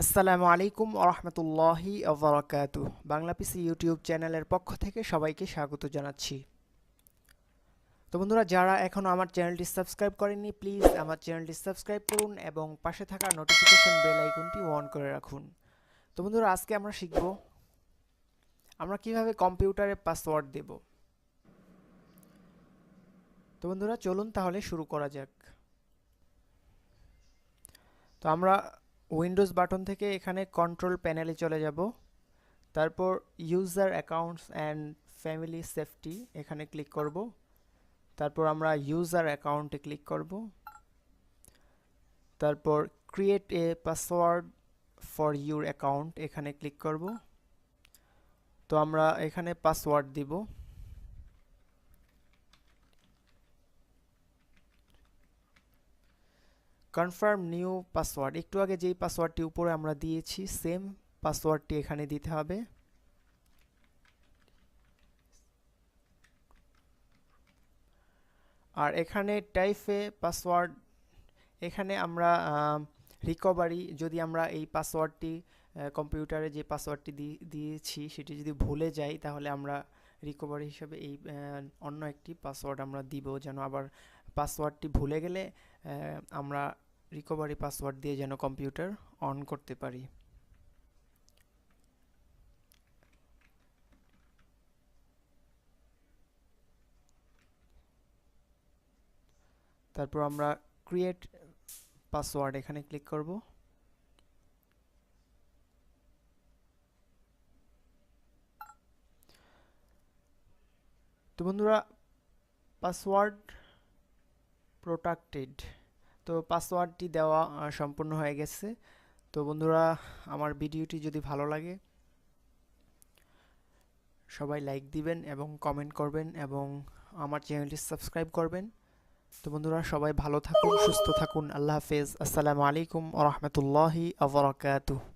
আসসালামু আলাইকুম ওরহমতুল্লাহি ওবরাকাতুহ। বাংলা পিসি ইউটিউব চ্যানেলের পক্ষ থেকে সবাইকে স্বাগত জানাচ্ছি। তো বন্ধুরা, যারা এখনও আমার চ্যানেলটি সাবস্ক্রাইব করেননি, প্লিজ আমার চ্যানেলটি সাবস্ক্রাইব করুন এবং পাশে থাকা নোটিফিকেশন বেল আইকনটি অন করে রাখুন। তো বন্ধুরা, আজকে আমরা শিখব আমরা কিভাবে কম্পিউটারে পাসওয়ার্ড দেব। তো বন্ধুরা, চলুন তাহলে শুরু করা যাক। তো আমরা উইন্ডোজ বাটন থেকে এখানে কন্ট্রোল প্যানেলে চলে যাব। তারপর user accounts and family safety এখানে ক্লিক করব। তারপর আমরা ইউজার অ্যাকাউন্টে ক্লিক করব। তারপর create a password for your account এখানে ক্লিক করব। তো আমরা এখানে পাসওয়ার্ড দিব। কনফার্ম নিউ পাসওয়ার্ড, একটু আগে যেই পাসওয়ার্ডটি উপরে আমরা দিয়েছি সেম পাসওয়ার্ডটি এখানে দিতে হবে। আর এখানে টাইপে পাসওয়ার্ড, এখানে আমরা রিকভারি, যদি আমরা এই পাসওয়ার্ডটি কম্পিউটারে যে পাসওয়ার্ডটি দিয়েছি সেটি যদি ভুলে যাই, তাহলে আমরা রিকভারি হিসেবে এই অন্য একটি পাসওয়ার্ড আমরা দিব, যেন আবার পাসওয়ার্ডটি ভুলে গেলে আমরা রিকভারি পাসওয়ার্ড দিয়ে যেন কম্পিউটার অন করতে পারি। তারপর আমরা ক্রিয়েট পাসওয়ার্ড এখানে ক্লিক করব। তো বন্ধুরা, পাসওয়ার্ড প্রোটেক্টেড, তো পাসওয়ার্ডটি দেওয়া সম্পূর্ণ হয়ে গেছে। তো বন্ধুরা, আমার ভিডিওটি যদি ভালো লাগে সবাই লাইক দিবেন এবং কমেন্ট করবেন এবং আমার চ্যানেলটি সাবস্ক্রাইব করবেন। তো বন্ধুরা, সবাই ভালো থাকুন, সুস্থ থাকুন। আল্লাহ হাফেজ। আসসালামু আলাইকুম ওয়া রাহমাতুল্লাহি ওয়া বারাকাতুহু।